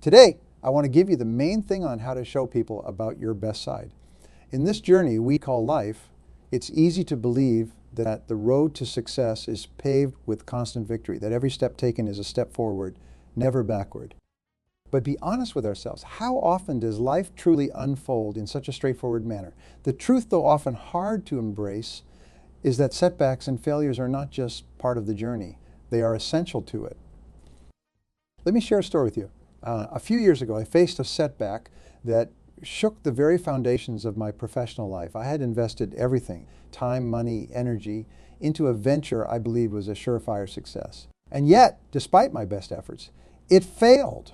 Today, I want to give you the main thing on how to show people about your best side. In this journey we call life, it's easy to believe that the road to success is paved with constant victory, that every step taken is a step forward, never backward. But be honest with ourselves. How often does life truly unfold in such a straightforward manner? The truth, though often hard to embrace, is that setbacks and failures are not just part of the journey. They are essential to it. Let me share a story with you. A few years ago, I faced a setback that shook the very foundations of my professional life. I had invested everything, time, money, energy, into a venture I believed was a surefire success. And yet, despite my best efforts, it failed.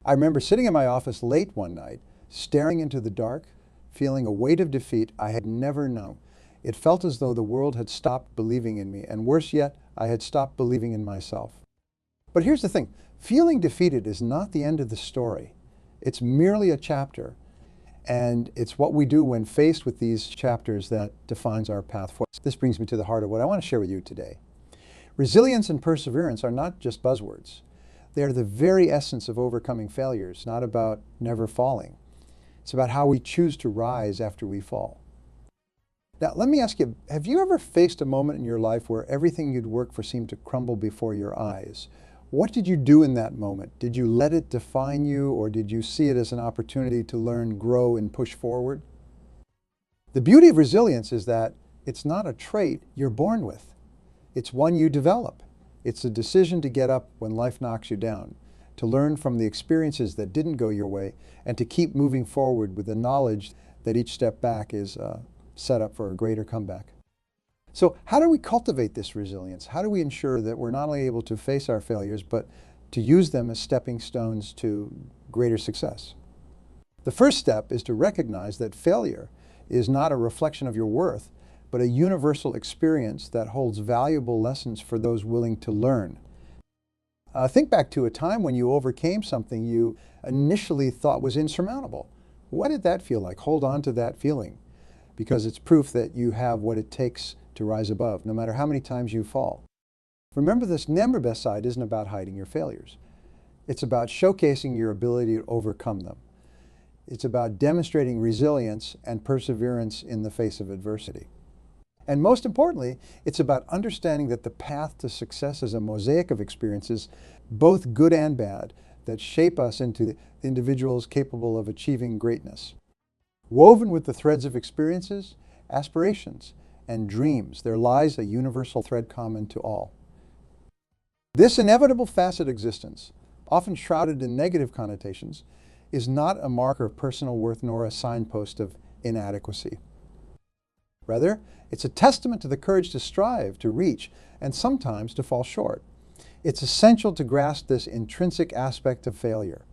I remember sitting in my office late one night, staring into the dark, feeling a weight of defeat I had never known. It felt as though the world had stopped believing in me, and worse yet, I had stopped believing in myself. But here's the thing. Feeling defeated is not the end of the story. It's merely a chapter, and it's what we do when faced with these chapters that defines our path forward. This brings me to the heart of what I want to share with you today. Resilience and perseverance are not just buzzwords. They are the very essence of overcoming failures, not about never falling. It's about how we choose to rise after we fall. Now, let me ask you, have you ever faced a moment in your life where everything you'd worked for seemed to crumble before your eyes? What did you do in that moment? Did you let it define you, or did you see it as an opportunity to learn, grow, and push forward? The beauty of resilience is that it's not a trait you're born with. It's one you develop. It's a decision to get up when life knocks you down, to learn from the experiences that didn't go your way, and to keep moving forward with the knowledge that each step back is a setup for a greater comeback. So how do we cultivate this resilience? How do we ensure that we're not only able to face our failures, but to use them as stepping stones to greater success? The first step is to recognize that failure is not a reflection of your worth, but a universal experience that holds valuable lessons for those willing to learn. Think back to a time when you overcame something you initially thought was insurmountable. What did that feel like? Hold on to that feeling, because it's proof that you have what it takes to rise above, no matter how many times you fall. Remember, this never best side isn't about hiding your failures. It's about showcasing your ability to overcome them. It's about demonstrating resilience and perseverance in the face of adversity. And most importantly, it's about understanding that the path to success is a mosaic of experiences, both good and bad, that shape us into individuals capable of achieving greatness. Woven with the threads of experiences, aspirations, and dreams, there lies a universal thread common to all. This inevitable facet of existence, often shrouded in negative connotations, is not a marker of personal worth nor a signpost of inadequacy. Rather, it's a testament to the courage to strive, to reach, and sometimes to fall short. It's essential to grasp this intrinsic aspect of failure.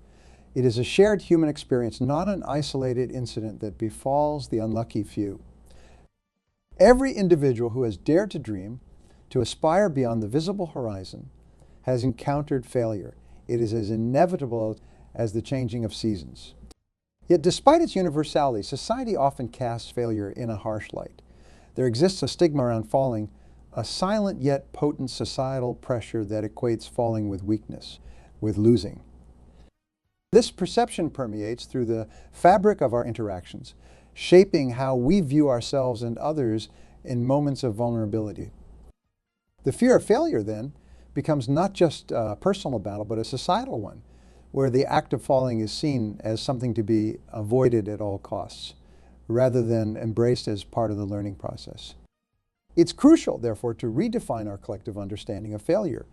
It is a shared human experience, not an isolated incident that befalls the unlucky few. Every individual who has dared to dream, to aspire beyond the visible horizon, has encountered failure. It is as inevitable as the changing of seasons. Yet despite its universality, society often casts failure in a harsh light. There exists a stigma around falling, a silent yet potent societal pressure that equates falling with weakness, with losing. This perception permeates through the fabric of our interactions, shaping how we view ourselves and others in moments of vulnerability. The fear of failure, then, becomes not just a personal battle, but a societal one, where the act of falling is seen as something to be avoided at all costs, rather than embraced as part of the learning process. It's crucial, therefore, to redefine our collective understanding of failure,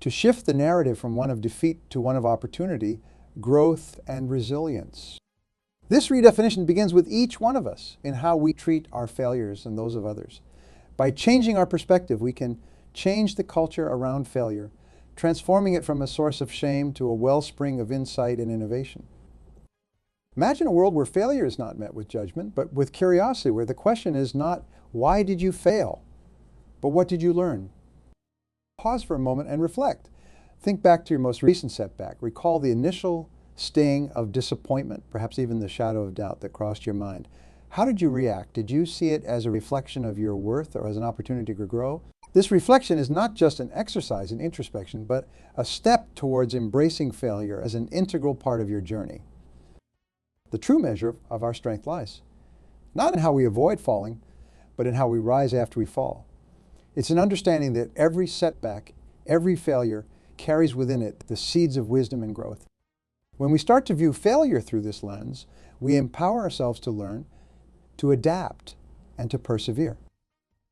to shift the narrative from one of defeat to one of opportunity, growth, and resilience. This redefinition begins with each one of us in how we treat our failures and those of others. By changing our perspective, we can change the culture around failure, transforming it from a source of shame to a wellspring of insight and innovation. Imagine a world where failure is not met with judgment, but with curiosity, where the question is not, why did you fail, but what did you learn? Pause for a moment and reflect. Think back to your most recent setback. Recall the initial sting of disappointment, perhaps even the shadow of doubt that crossed your mind. How did you react? Did you see it as a reflection of your worth or as an opportunity to grow? This reflection is not just an exercise in introspection, but a step towards embracing failure as an integral part of your journey. The true measure of our strength lies not in how we avoid falling, but in how we rise after we fall. It's an understanding that every setback, every failure carries within it the seeds of wisdom and growth. When we start to view failure through this lens, we empower ourselves to learn, to adapt, and to persevere.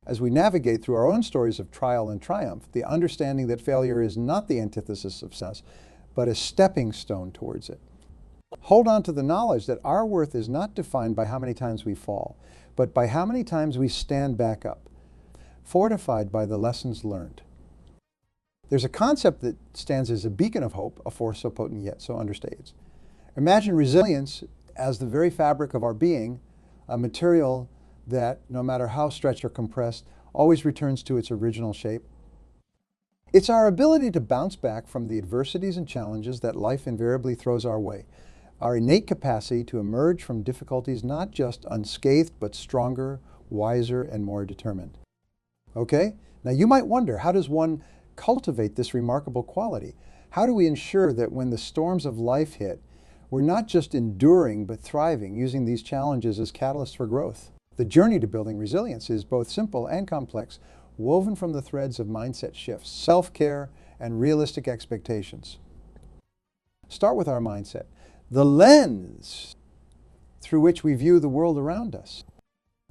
As we navigate through our own stories of trial and triumph, the understanding that failure is not the antithesis of success, but a stepping stone towards it. Hold on to the knowledge that our worth is not defined by how many times we fall, but by how many times we stand back up, fortified by the lessons learned. There's a concept that stands as a beacon of hope, a force so potent yet so understated. Imagine resilience as the very fabric of our being, a material that, no matter how stretched or compressed, always returns to its original shape. It's our ability to bounce back from the adversities and challenges that life invariably throws our way. Our innate capacity to emerge from difficulties not just unscathed, but stronger, wiser, and more determined. Okay? Now you might wonder, how does one cultivate this remarkable quality? How do we ensure that when the storms of life hit, we're not just enduring, but thriving, using these challenges as catalysts for growth? The journey to building resilience is both simple and complex, woven from the threads of mindset shifts, self-care, and realistic expectations. Start with our mindset, the lens through which we view the world around us.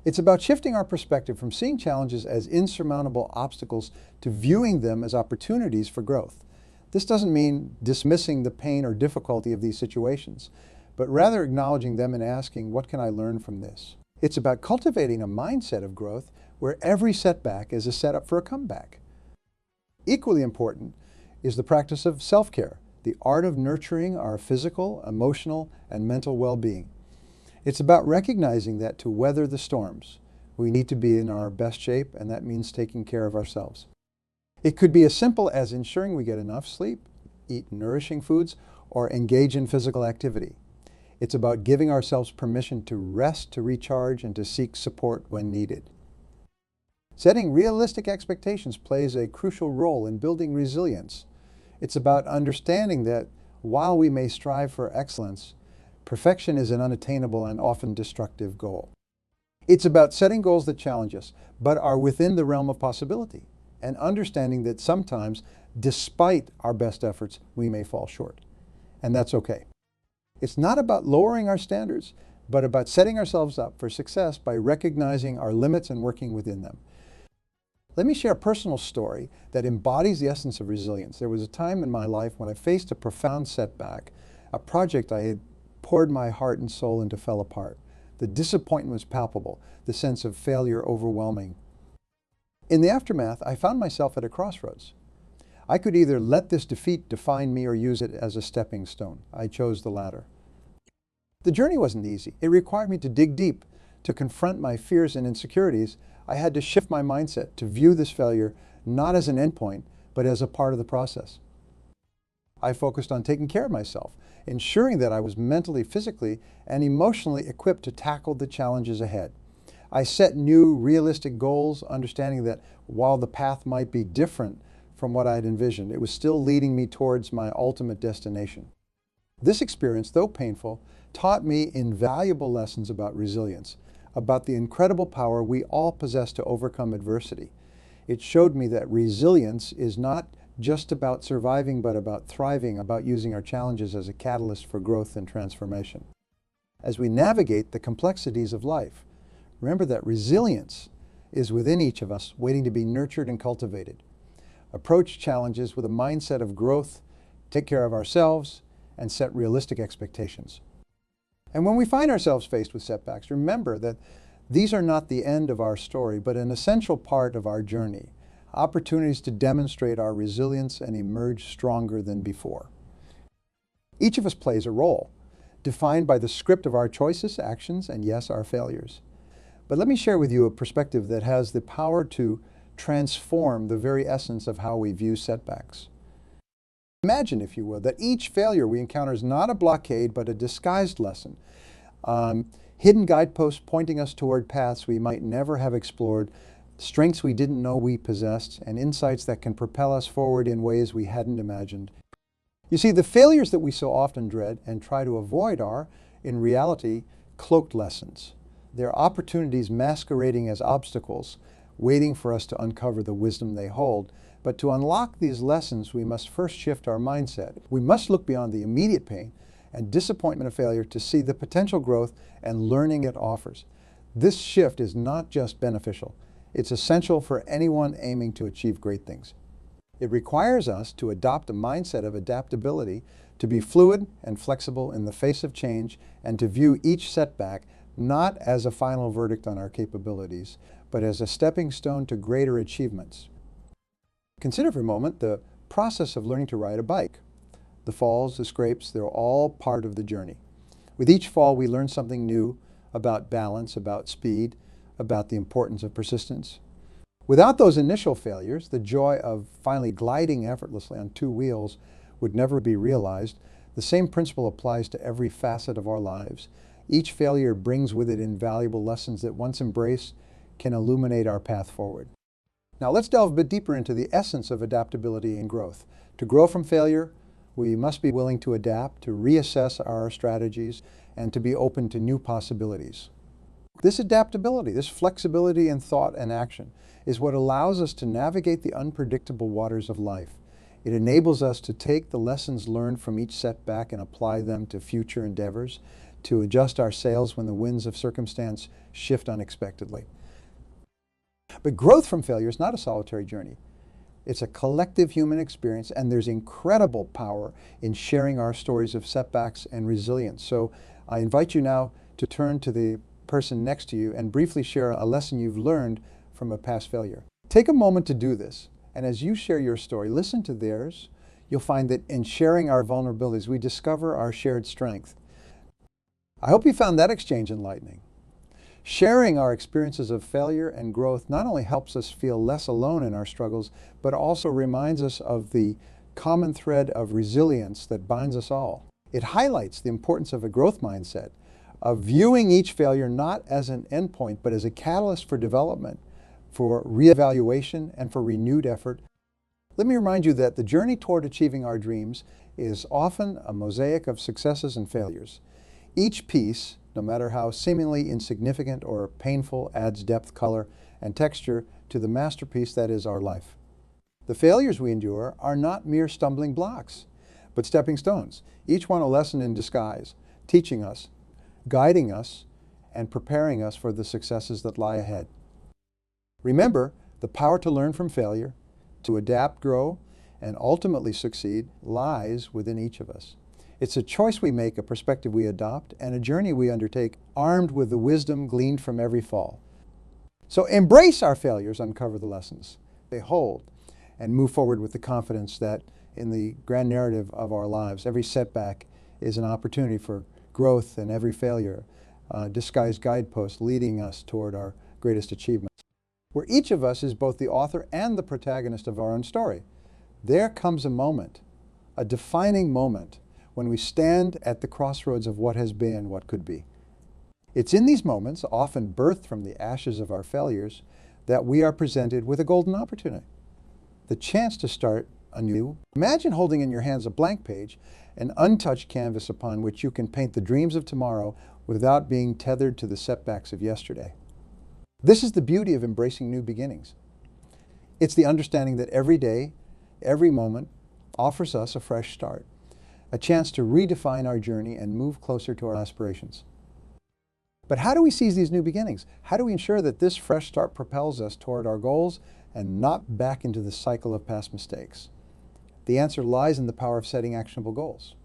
It's about shifting our perspective from seeing challenges as insurmountable obstacles to viewing them as opportunities for growth. This doesn't mean dismissing the pain or difficulty of these situations, but rather acknowledging them and asking, what can I learn from this? It's about cultivating a mindset of growth where every setback is a setup for a comeback. Equally important is the practice of self-care, the art of nurturing our physical, emotional, and mental well-being. It's about recognizing that to weather the storms, we need to be in our best shape, and that means taking care of ourselves. It could be as simple as ensuring we get enough sleep, eat nourishing foods, or engage in physical activity. It's about giving ourselves permission to rest, to recharge, and to seek support when needed. Setting realistic expectations plays a crucial role in building resilience. It's about understanding that while we may strive for excellence, perfection is an unattainable and often destructive goal. It's about setting goals that challenge us, but are within the realm of possibility, and understanding that sometimes, despite our best efforts, we may fall short. And that's okay. It's not about lowering our standards, but about setting ourselves up for success by recognizing our limits and working within them. Let me share a personal story that embodies the essence of resilience. There was a time in my life when I faced a profound setback. A project I had poured my heart and soul into fell apart. The disappointment was palpable, the sense of failure overwhelming. In the aftermath, I found myself at a crossroads. I could either let this defeat define me or use it as a stepping stone. I chose the latter. The journey wasn't easy. It required me to dig deep, to confront my fears and insecurities. I had to shift my mindset to view this failure not as an endpoint, but as a part of the process. I focused on taking care of myself, ensuring that I was mentally, physically, and emotionally equipped to tackle the challenges ahead. I set new, realistic goals, understanding that while the path might be different from what I had envisioned, it was still leading me towards my ultimate destination. This experience, though painful, taught me invaluable lessons about resilience, about the incredible power we all possess to overcome adversity. It showed me that resilience is not just about surviving, but about thriving, about using our challenges as a catalyst for growth and transformation. As we navigate the complexities of life, remember that resilience is within each of us, waiting to be nurtured and cultivated. Approach challenges with a mindset of growth, take care of ourselves, and set realistic expectations. And when we find ourselves faced with setbacks, remember that these are not the end of our story, but an essential part of our journey, opportunities to demonstrate our resilience and emerge stronger than before. Each of us plays a role, defined by the script of our choices, actions, and yes, our failures. But let me share with you a perspective that has the power to transform the very essence of how we view setbacks. Imagine, if you will, that each failure we encounter is not a blockade, but a disguised lesson. hidden guideposts pointing us toward paths we might never have explored, strengths we didn't know we possessed, and insights that can propel us forward in ways we hadn't imagined. You see, the failures that we so often dread and try to avoid are, in reality, cloaked lessons. They're opportunities masquerading as obstacles, waiting for us to uncover the wisdom they hold. But to unlock these lessons, we must first shift our mindset. We must look beyond the immediate pain and disappointment of failure to see the potential growth and learning it offers. This shift is not just beneficial, it's essential for anyone aiming to achieve great things. It requires us to adopt a mindset of adaptability, to be fluid and flexible in the face of change, and to view each setback not as a final verdict on our capabilities, but as a stepping stone to greater achievements. Consider for a moment the process of learning to ride a bike. The falls, the scrapes, they're all part of the journey. With each fall, we learn something new about balance, about speed, about the importance of persistence. Without those initial failures, the joy of finally gliding effortlessly on two wheels would never be realized. The same principle applies to every facet of our lives. Each failure brings with it invaluable lessons that, once embraced, can illuminate our path forward. Now let's delve a bit deeper into the essence of adaptability and growth. To grow from failure, we must be willing to adapt, to reassess our strategies, and to be open to new possibilities. This adaptability, this flexibility in thought and action, is what allows us to navigate the unpredictable waters of life. It enables us to take the lessons learned from each setback and apply them to future endeavors, to adjust our sails when the winds of circumstance shift unexpectedly. But growth from failure is not a solitary journey. It's a collective human experience, and there's incredible power in sharing our stories of setbacks and resilience. So I invite you now to turn to the person next to you and briefly share a lesson you've learned from a past failure. Take a moment to do this, and as you share your story, listen to theirs. You'll find that in sharing our vulnerabilities, we discover our shared strength. I hope you found that exchange enlightening. Sharing our experiences of failure and growth not only helps us feel less alone in our struggles, but also reminds us of the common thread of resilience that binds us all. It highlights the importance of a growth mindset, of viewing each failure not as an endpoint, but as a catalyst for development, for reevaluation, and for renewed effort. Let me remind you that the journey toward achieving our dreams is often a mosaic of successes and failures. Each piece, no matter how seemingly insignificant or painful, adds depth, color, and texture to the masterpiece that is our life. The failures we endure are not mere stumbling blocks, but stepping stones, each one a lesson in disguise, teaching us, guiding us, and preparing us for the successes that lie ahead. Remember, the power to learn from failure, to adapt, grow, and ultimately succeed lies within each of us. It's a choice we make, a perspective we adopt, and a journey we undertake, armed with the wisdom gleaned from every fall. So embrace our failures, uncover the lessons they hold, and move forward with the confidence that in the grand narrative of our lives, every setback is an opportunity for growth, and every failure disguised guidepost leading us toward our greatest achievements. Where each of us is both the author and the protagonist of our own story. There comes a moment, a defining moment, when we stand at the crossroads of what has been, what could be. It's in these moments, often birthed from the ashes of our failures, that we are presented with a golden opportunity, the chance to start anew. Imagine holding in your hands a blank page, an untouched canvas upon which you can paint the dreams of tomorrow without being tethered to the setbacks of yesterday. This is the beauty of embracing new beginnings. It's the understanding that every day, every moment, offers us a fresh start, a chance to redefine our journey and move closer to our aspirations. But how do we seize these new beginnings? How do we ensure that this fresh start propels us toward our goals and not back into the cycle of past mistakes? The answer lies in the power of setting actionable goals.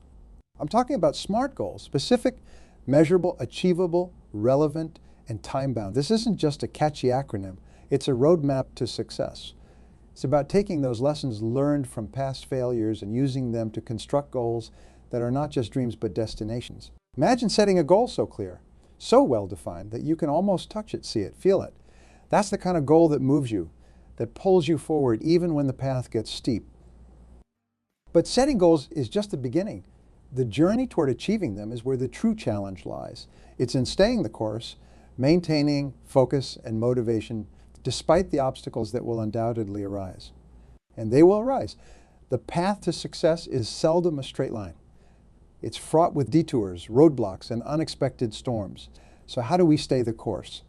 I'm talking about SMART goals, specific, measurable, achievable, relevant, and time-bound. This isn't just a catchy acronym. It's a roadmap to success. It's about taking those lessons learned from past failures and using them to construct goals that are not just dreams but destinations. Imagine setting a goal so clear, so well-defined, that you can almost touch it, see it, feel it. That's the kind of goal that moves you, that pulls you forward even when the path gets steep. But setting goals is just the beginning. The journey toward achieving them is where the true challenge lies. It's in staying the course, maintaining focus and motivation despite the obstacles that will undoubtedly arise. And they will arise. The path to success is seldom a straight line. It's fraught with detours, roadblocks, and unexpected storms. So how do we stay the course?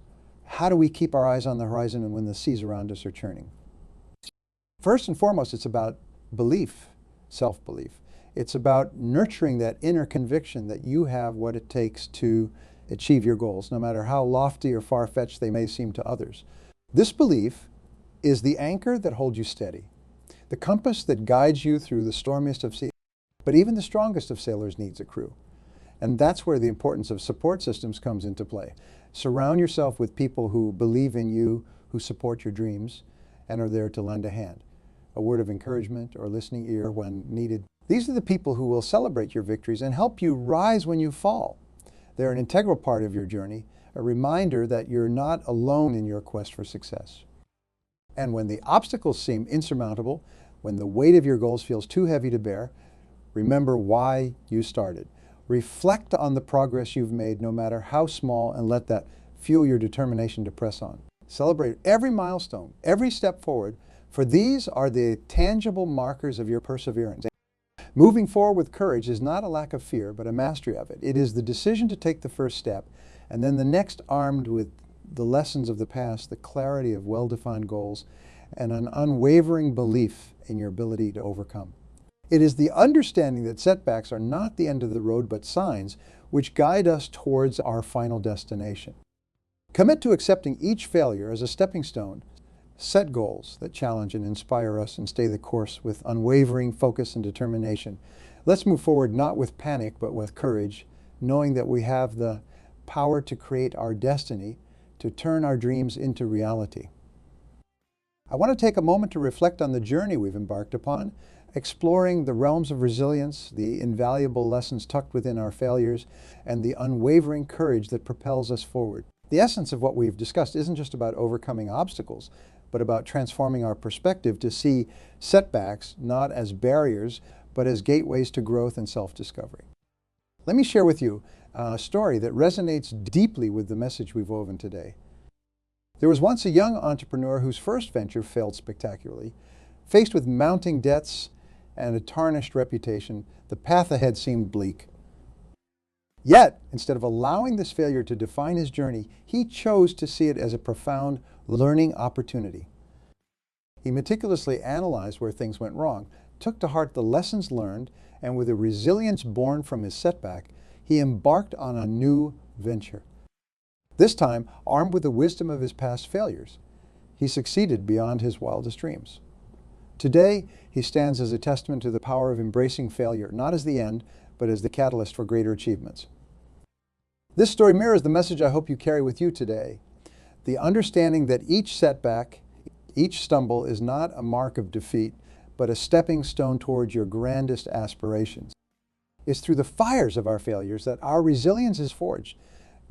How do we keep our eyes on the horizon and when the seas around us are churning? First and foremost, it's about belief, self-belief. It's about nurturing that inner conviction that you have what it takes to achieve your goals, no matter how lofty or far-fetched they may seem to others. This belief is the anchor that holds you steady, the compass that guides you through the stormiest of seas. But even the strongest of sailors needs a crew. And that's where the importance of support systems comes into play. Surround yourself with people who believe in you, who support your dreams, and are there to lend a hand, a word of encouragement or listening ear when needed. These are the people who will celebrate your victories and help you rise when you fall. They're an integral part of your journey, a reminder that you're not alone in your quest for success. And when the obstacles seem insurmountable, when the weight of your goals feels too heavy to bear, remember why you started. Reflect on the progress you've made, no matter how small, and let that fuel your determination to press on. Celebrate every milestone, every step forward, for these are the tangible markers of your perseverance. Moving forward with courage is not a lack of fear, but a mastery of it. It is the decision to take the first step, and then the next armed with the lessons of the past, the clarity of well-defined goals, and an unwavering belief in your ability to overcome. It is the understanding that setbacks are not the end of the road, but signs which guide us towards our final destination. Commit to accepting each failure as a stepping stone. Set goals that challenge and inspire us and stay the course with unwavering focus and determination. Let's move forward not with panic, but with courage, knowing that we have the power to create our destiny, to turn our dreams into reality. I want to take a moment to reflect on the journey we've embarked upon, exploring the realms of resilience, the invaluable lessons tucked within our failures, and the unwavering courage that propels us forward. The essence of what we've discussed isn't just about overcoming obstacles, but about transforming our perspective to see setbacks not as barriers, but as gateways to growth and self-discovery. Let me share with you a story that resonates deeply with the message we've woven today. There was once a young entrepreneur whose first venture failed spectacularly. Faced with mounting debts and a tarnished reputation, the path ahead seemed bleak. Yet, instead of allowing this failure to define his journey, he chose to see it as a profound learning opportunity. He meticulously analyzed where things went wrong, took to heart the lessons learned, and with a resilience born from his setback, he embarked on a new venture. This time, armed with the wisdom of his past failures, he succeeded beyond his wildest dreams. Today, he stands as a testament to the power of embracing failure, not as the end, but as the catalyst for greater achievements. This story mirrors the message I hope you carry with you today. The understanding that each setback, each stumble is not a mark of defeat, but a stepping stone towards your grandest aspirations. It's through the fires of our failures that our resilience is forged,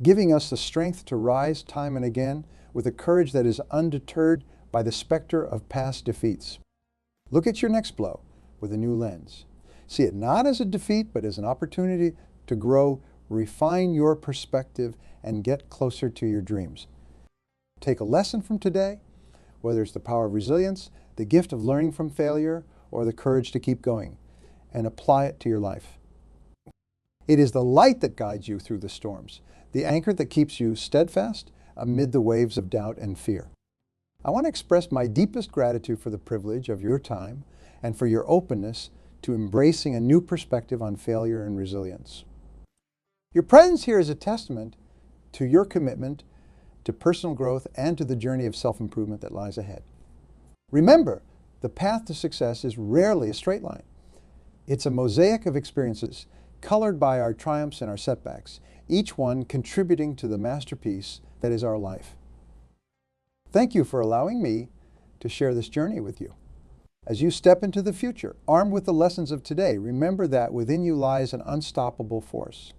giving us the strength to rise time and again with a courage that is undeterred by the specter of past defeats. Look at your next blow with a new lens. See it not as a defeat, but as an opportunity to grow, refine your perspective, and get closer to your dreams. Take a lesson from today, whether it's the power of resilience, the gift of learning from failure, or the courage to keep going, and apply it to your life. It is the light that guides you through the storms, the anchor that keeps you steadfast amid the waves of doubt and fear. I want to express my deepest gratitude for the privilege of your time and for your openness to embracing a new perspective on failure and resilience. Your presence here is a testament to your commitment to personal growth and to the journey of self-improvement that lies ahead. Remember, the path to success is rarely a straight line. It's a mosaic of experiences colored by our triumphs and our setbacks, each one contributing to the masterpiece that is our life. Thank you for allowing me to share this journey with you. As you step into the future, armed with the lessons of today, remember that within you lies an unstoppable force,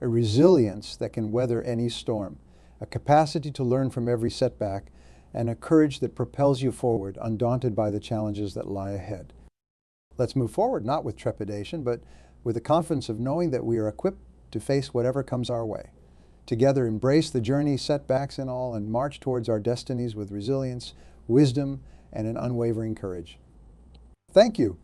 a resilience that can weather any storm, a capacity to learn from every setback, and a courage that propels you forward, undaunted by the challenges that lie ahead. Let's move forward, not with trepidation, but with the confidence of knowing that we are equipped to face whatever comes our way. Together, embrace the journey, setbacks and all, and march towards our destinies with resilience, wisdom, and an unwavering courage. Thank you.